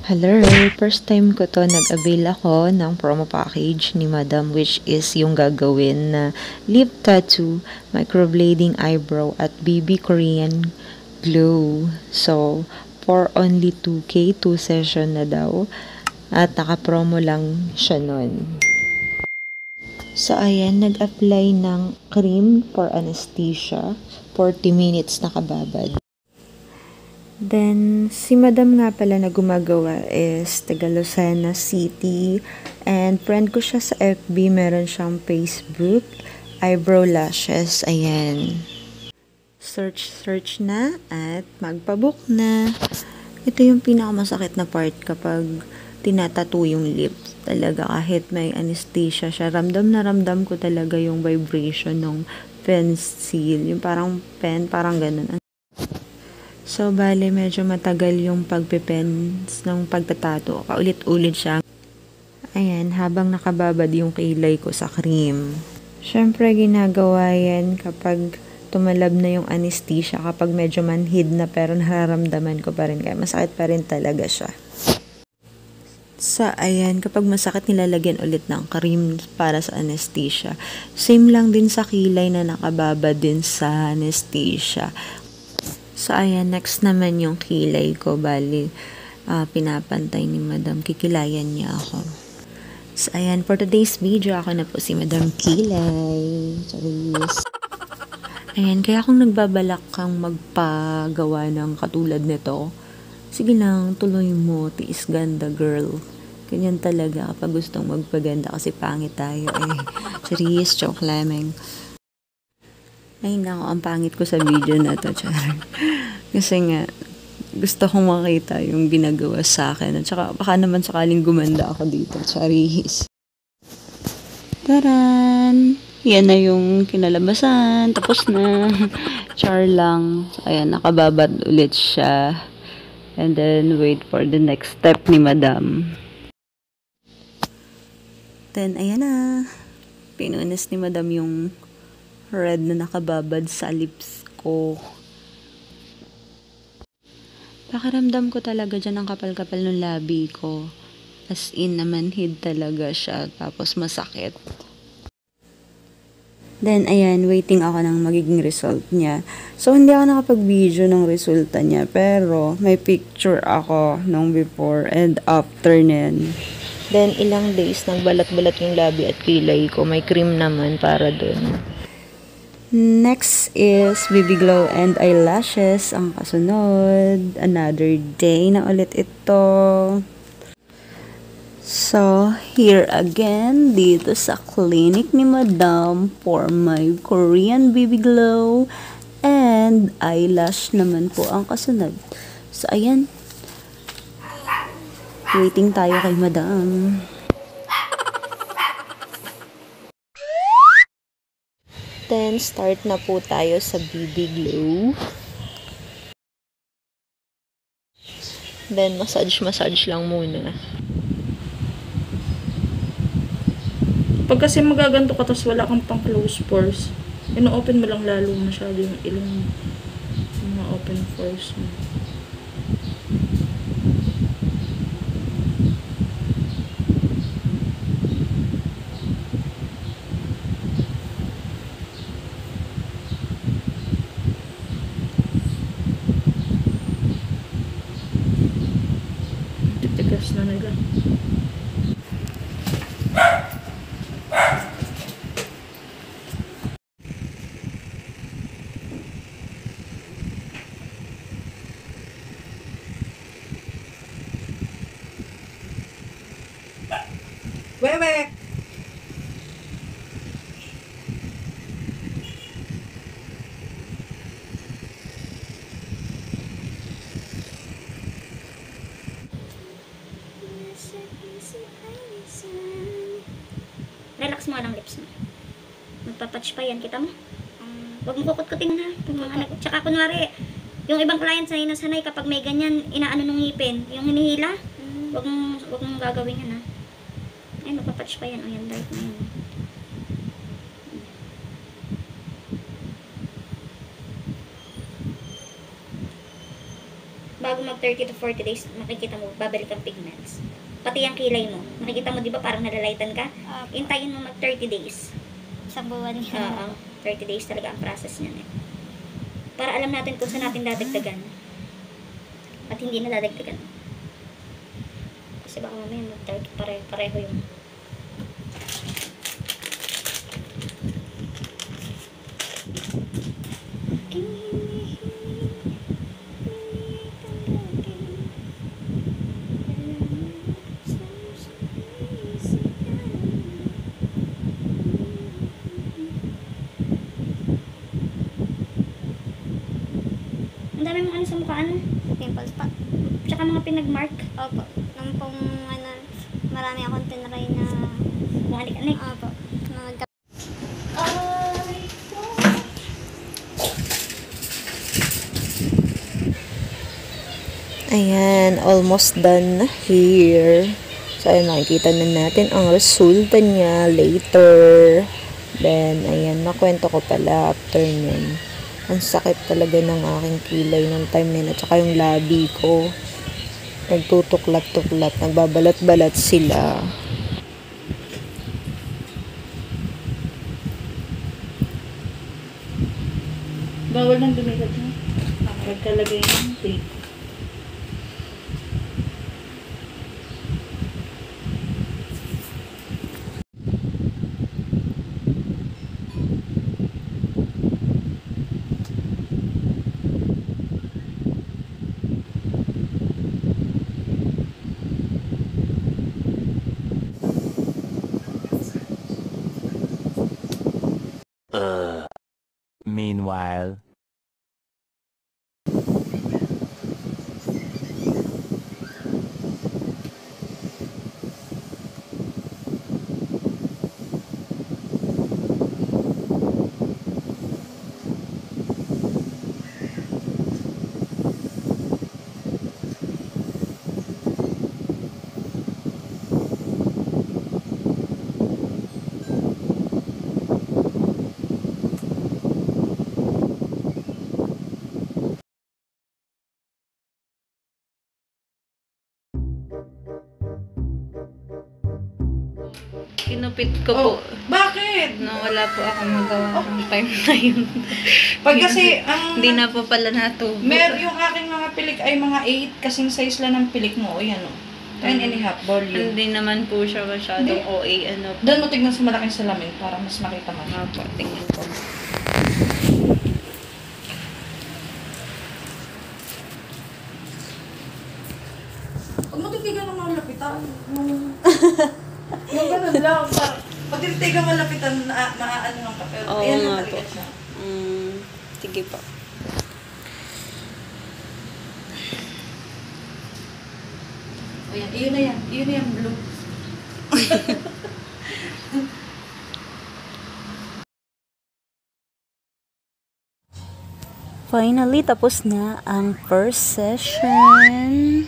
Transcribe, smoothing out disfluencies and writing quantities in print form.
Hello! First time ko to nag-avail ako ng promo package ni Madam, which is yung gagawin na lip tattoo, microblading eyebrow at BB Korean glow. So, for only 2K, 2 session na daw. At naka-promo lang siya nun. So, ayan, nag-apply ng cream for anesthesia. 40 minutes nakababad. Then, si Madam nga pala na gumagawa is taga Lucena City. And friend ko siya sa FB. Meron siyang Facebook. Eyebrow lashes. Ayan. Search na at magpabook na. Ito yung pinakamasakit na part kapag tinatattoo yung lips. Talaga kahit may anesthesia siya. Ramdam na ramdam ko talaga yung vibration ng pencil. Yung parang pen, parang ganun. So, bale, medyo matagal yung pagpipens ng pagtatato. Paulit-ulit siya. Ayan, habang nakababad yung kilay ko sa cream. Siyempre, ginagawa yan kapag tumalab na yung anesthesia. Kapag medyo manhid na pero nararamdaman ko pa rin. Kaya masakit pa rin talaga siya. Sa ayan, kapag masakit nilalagyan ulit ng cream para sa anesthesia. Same lang din sa kilay na nakababad din sa anesthesia. So, ayan, next naman yung kilay ko. Bali, pinapantay ni Madam. Kikilayan niya ako. So, ayan, for today's video, ako na po si Madam Kilay. Charis. Ayan, kaya kung nagbabalak kang magpagawa ng katulad nito, sige lang, tuloy mo, tiis ganda, girl. Ganyan talaga kapag gustong magpaganda kasi pangit tayo eh. Charis, joke lamang. Ay, nako, ang pangit ko sa video na to, char. Kasi nga, gusto kong makita yung ginagawa sa akin. At saka, baka naman sakaling gumanda ako dito, charis. Taran! Yan na yung kinalabasan. Tapos na. Char lang. Ayan, nakababad ulit siya. And then, wait for the next step ni Madam. Then, ayan na. Pinunas ni Madam yung red na nakababad sa lips ko. Pakiramdam ko talaga dyan ang kapal-kapal ng labi ko. As in, namanhid talaga siya. Tapos masakit. Then, ayan, waiting ako ng magiging result niya. So, hindi ako nakapag-video ng resulta niya. Pero, may picture ako nung before and after niyan. Then, ilang days, nagbalat-balat yung labi at kilay ko. May cream naman para dun. Next is BB Glow and eyelashes. Ang kasunod. Another day na ulit ito. So, here again, dito sa clinic ni Madam for my Korean BB Glow and eyelash naman po ang kasunod. So, ayan. Waiting tayo kay Madam. Then, start na po tayo sa BB Glow. Then, massage lang muna. Pag kasi magaganto ka tapos wala kang pang close pores, ino-open mo lang lalo masyado yung ilang mga open pores mo. Titigas na nila. Bebe! Relax mo lang lips mo. Magpapatch pa yan, kita mo? Huwag mo kukut-kutin ha. Tsaka kunwari, yung ibang client sanay na sanay kapag may ganyan, inaano nung ngipin, yung hinihila, huwag mong gagawin yan ha. Ay, magpapatch pa yan. O yan, dark na yan. bago mag 30 to 40 days, makikita mo, babalik ang pigments. Pati ang kilay mo. Makikita mo, di ba, parang nalalaitan ka? Intayin mo mag 30 days. Isang buwan yan. Oo, 30 days talaga ang process niyan eh. Para alam natin kung saan natin dadagdagan. At hindi na dadagdagan. Kasi baka mamaya mag-30 pareho yung... Ang dami mga ano sa mukha, ano? Pimples pa. Tsaka mga pinag-mark. Opo. Nung pong ano, marami akong tinry na... Mga anik-anik. Opo. Nag Ayan, almost done na here. So, ayun, makikita na natin ang resulta niya later. Then, ayan, nakwento ko pala after nyan. Ang sakit talaga ng aking kilay nung time na yun. At saka yung labi ko. Nagtutuklat-tuklat, nagbabalat-balat sila. Bawal nang dumilat mo. Nagkalagay ng tape. Meanwhile. Kinupit ko po. Bakit? Na wala po akong magawa ng time na yun. Pag kasi, ang... Hindi na po pala natubo. yung aking mga pilik ay mga 8, kasing size lang ng pilik mo. O yan o. 10 and a half volume. Hindi naman po siya masyadong Hindi. OA. Ano po. Doon mo tignan sa malaking salamin para mas makita mo. Opo, tingnan ko. Huwag mo titigan ng mga lapitan. Yung ganun lang. Pag titigan mo lapitan, maaano ng kapel. Oo Ayan nga lang talaga po. siya. Sige po. Ayan, iyon na yan. Iyon na yan, blue. Finally, tapos na ang first session.